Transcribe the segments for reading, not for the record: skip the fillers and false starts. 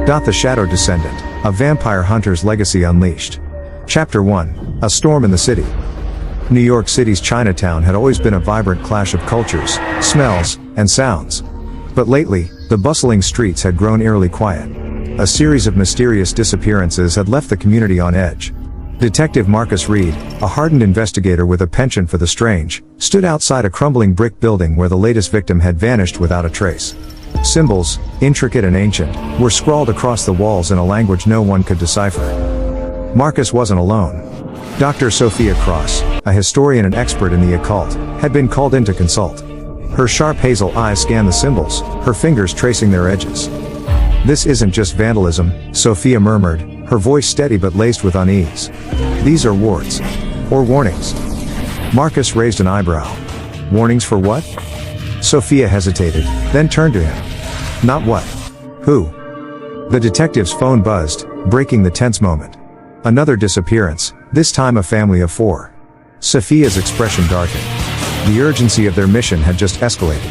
The Shadow Descendant, a vampire hunter's legacy unleashed. Chapter 1, A Storm in the City. New York City's Chinatown had always been a vibrant clash of cultures, smells, and sounds. But lately, the bustling streets had grown eerily quiet. A series of mysterious disappearances had left the community on edge. Detective Marcus Reed, a hardened investigator with a penchant for the strange, stood outside a crumbling brick building where the latest victim had vanished without a trace. Symbols, intricate and ancient, were scrawled across the walls in a language no one could decipher. Marcus wasn't alone. Dr. Sophia Cross, a historian and expert in the occult, had been called in to consult. Her sharp hazel eyes scanned the symbols, her fingers tracing their edges. "This isn't just vandalism," Sophia murmured, her voice steady but laced with unease. "These are wards. Or warnings." Marcus raised an eyebrow. "Warnings for what?" Sophia hesitated, then turned to him. "Not what? Who?" The detective's phone buzzed, breaking the tense moment. Another disappearance, this time a family of 4. Sophia's expression darkened. The urgency of their mission had just escalated.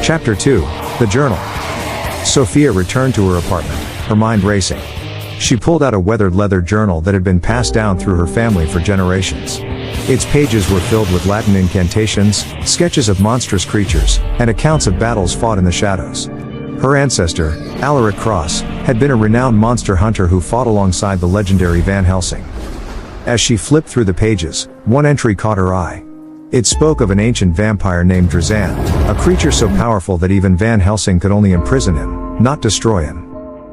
Chapter 2, The Journal. Sophia returned to her apartment, her mind racing. She pulled out a weathered leather journal that had been passed down through her family for generations. Its pages were filled with Latin incantations, sketches of monstrous creatures, and accounts of battles fought in the shadows. Her ancestor, Alaric Cross, had been a renowned monster hunter who fought alongside the legendary Van Helsing. As she flipped through the pages, one entry caught her eye. It spoke of an ancient vampire named Drazan, a creature so powerful that even Van Helsing could only imprison him, not destroy him.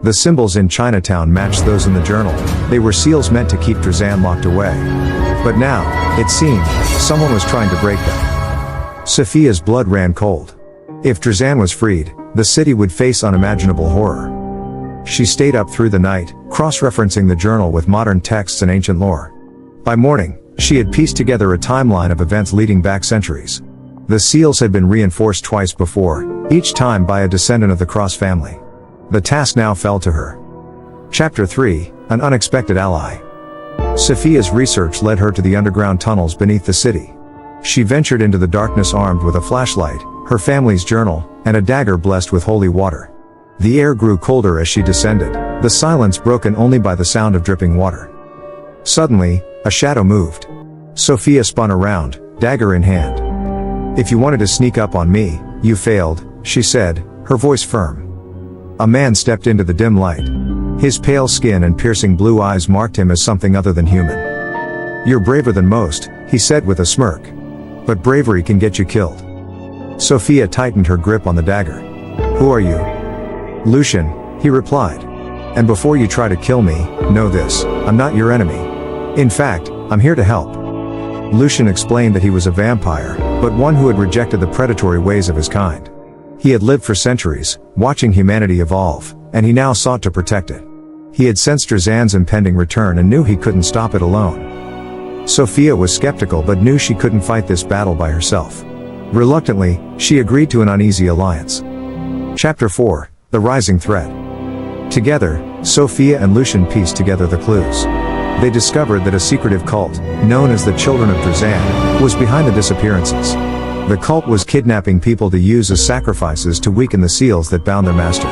The symbols in Chinatown matched those in the journal. They were seals meant to keep Drazan locked away. But now, it seemed, someone was trying to break them. Sophia's blood ran cold. If Drazan was freed, the city would face unimaginable horror. She stayed up through the night, cross-referencing the journal with modern texts and ancient lore. By morning, she had pieced together a timeline of events leading back centuries. The seals had been reinforced twice before, each time by a descendant of the Cross family. The task now fell to her. Chapter 3, An Unexpected Ally. Sophia's research led her to the underground tunnels beneath the city. She ventured into the darkness armed with a flashlight, her family's journal, and a dagger blessed with holy water. The air grew colder as she descended, the silence broken only by the sound of dripping water. Suddenly, a shadow moved. Sophia spun around, dagger in hand. "If you wanted to sneak up on me, you failed," she said, her voice firm. A man stepped into the dim light. His pale skin and piercing blue eyes marked him as something other than human. "You're braver than most," he said with a smirk. "But bravery can get you killed." Sophia tightened her grip on the dagger. "Who are you?" "Lucian," he replied. "And before you try to kill me, know this, I'm not your enemy. In fact, I'm here to help." Lucian explained that he was a vampire, but one who had rejected the predatory ways of his kind. He had lived for centuries, watching humanity evolve, and he now sought to protect it. He had sensed Drazan's impending return and knew he couldn't stop it alone. Sophia was skeptical but knew she couldn't fight this battle by herself. Reluctantly, she agreed to an uneasy alliance. Chapter 4, The Rising Threat. Together, Sophia and Lucian pieced together the clues. They discovered that a secretive cult, known as the Children of Drazan, was behind the disappearances. The cult was kidnapping people to use as sacrifices to weaken the seals that bound their master.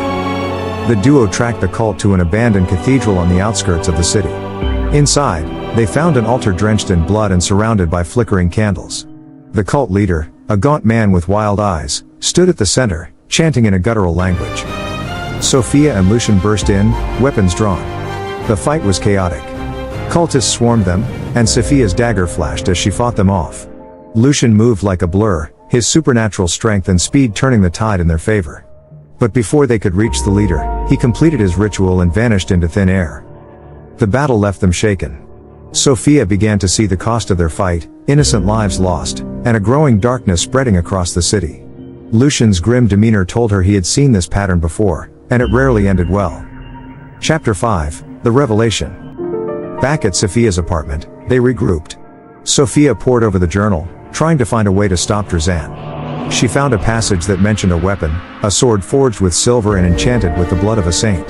The duo tracked the cult to an abandoned cathedral on the outskirts of the city. Inside, they found an altar drenched in blood and surrounded by flickering candles. The cult leader, a gaunt man with wild eyes, stood at the center, chanting in a guttural language. Sophia and Lucian burst in, weapons drawn. The fight was chaotic. Cultists swarmed them, and Sophia's dagger flashed as she fought them off. Lucian moved like a blur, his supernatural strength and speed turning the tide in their favor. But before they could reach the leader, he completed his ritual and vanished into thin air. The battle left them shaken. Sophia began to see the cost of their fight, innocent lives lost, and a growing darkness spreading across the city. Lucian's grim demeanor told her he had seen this pattern before, and it rarely ended well. Chapter 5, The Revelation. Back at Sophia's apartment, they regrouped. Sophia pored over the journal, trying to find a way to stop Drazan. She found a passage that mentioned a weapon, a sword forged with silver and enchanted with the blood of a saint.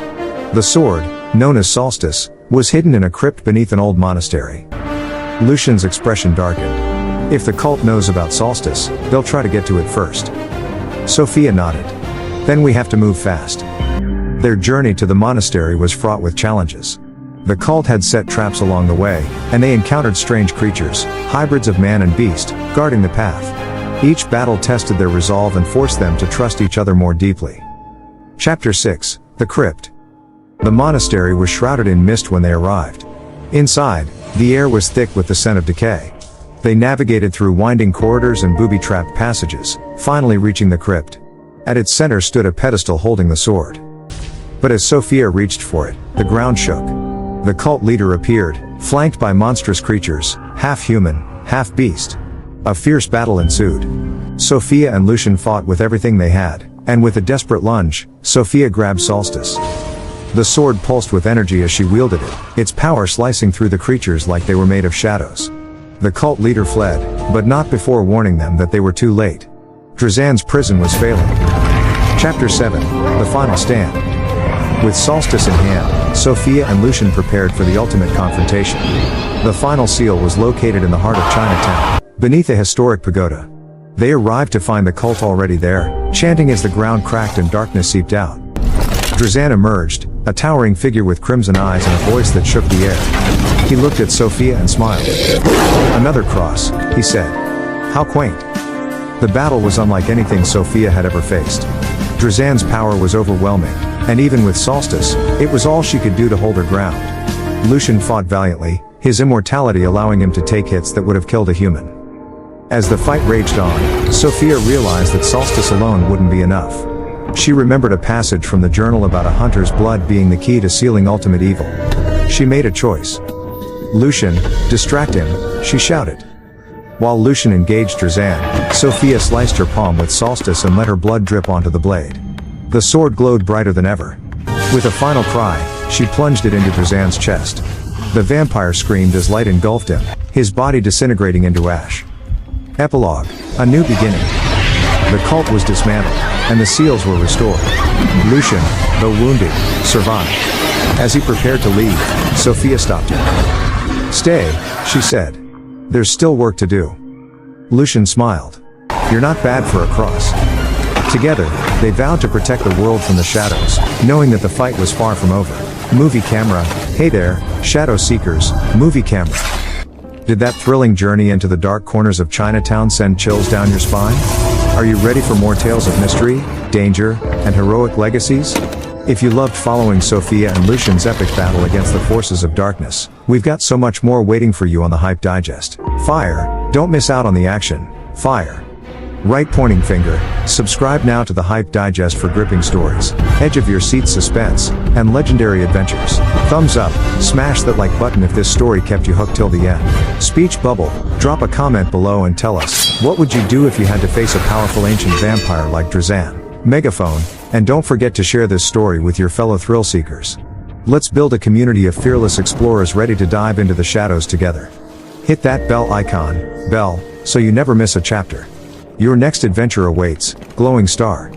The sword, known as Solstice, was hidden in a crypt beneath an old monastery. Lucian's expression darkened. If the cult knows about Solstice, they'll try to get to it first. Sophia nodded. Then we have to move fast. Their journey to the monastery was fraught with challenges. The cult had set traps along the way, and they encountered strange creatures, hybrids of man and beast, guarding the path. Each battle tested their resolve and forced them to trust each other more deeply. Chapter 6: The Crypt. The monastery was shrouded in mist when they arrived. Inside, the air was thick with the scent of decay. They navigated through winding corridors and booby-trapped passages, finally reaching the crypt. At its center stood a pedestal holding the sword. But as Sophia reached for it, the ground shook. The cult leader appeared, flanked by monstrous creatures, half human, half beast. A fierce battle ensued. Sophia and Lucian fought with everything they had, and with a desperate lunge, Sophia grabbed Solstice. The sword pulsed with energy as she wielded it, its power slicing through the creatures like they were made of shadows. The cult leader fled, but not before warning them that they were too late. Drazan's prison was failing. Chapter 7: The Final Stand. With Solstice in hand, Sophia and Lucian prepared for the ultimate confrontation. The final seal was located in the heart of Chinatown, beneath a historic pagoda. They arrived to find the cult already there, chanting as the ground cracked and darkness seeped out. Drazan emerged, a towering figure with crimson eyes and a voice that shook the air. He looked at Sophia and smiled. "Another cross," he said. "How quaint." The battle was unlike anything Sophia had ever faced. Drazan's power was overwhelming, and even with Solstice, it was all she could do to hold her ground. Lucian fought valiantly, his immortality allowing him to take hits that would have killed a human. As the fight raged on, Sophia realized that Solstice alone wouldn't be enough. She remembered a passage from the journal about a hunter's blood being the key to sealing ultimate evil. She made a choice. "Lucian, distract him," she shouted. While Lucian engaged Drazan, Sophia sliced her palm with Solstice and let her blood drip onto the blade. The sword glowed brighter than ever. With a final cry, she plunged it into Drazan's chest. The vampire screamed as light engulfed him, his body disintegrating into ash. Epilogue: A new beginning. The cult was dismantled, and the seals were restored. Lucian, though wounded, survived. As he prepared to leave, Sophia stopped him. "Stay," she said. "There's still work to do." Lucian smiled. "You're not bad for a cross." Together, they vowed to protect the world from the shadows, knowing that the fight was far from over. Movie camera. Hey there, shadow seekers, movie camera. Did that thrilling journey into the dark corners of Chinatown send chills down your spine? Are you ready for more tales of mystery, danger, and heroic legacies? If you loved following Sophia and Lucian's epic battle against the forces of darkness, we've got so much more waiting for you on the Hype Digest. Fire! Don't miss out on the action. Fire! Right pointing finger. Subscribe now to the Hype Digest for gripping stories, edge of your seat suspense, and legendary adventures. Thumbs up, smash that like button if this story kept you hooked till the end. Speech bubble, drop a comment below and tell us, what would you do if you had to face a powerful ancient vampire like Drazan? Megaphone, and don't forget to share this story with your fellow thrill seekers. Let's build a community of fearless explorers ready to dive into the shadows together. Hit that bell icon, so you never miss a chapter. Your next adventure awaits, glowing star.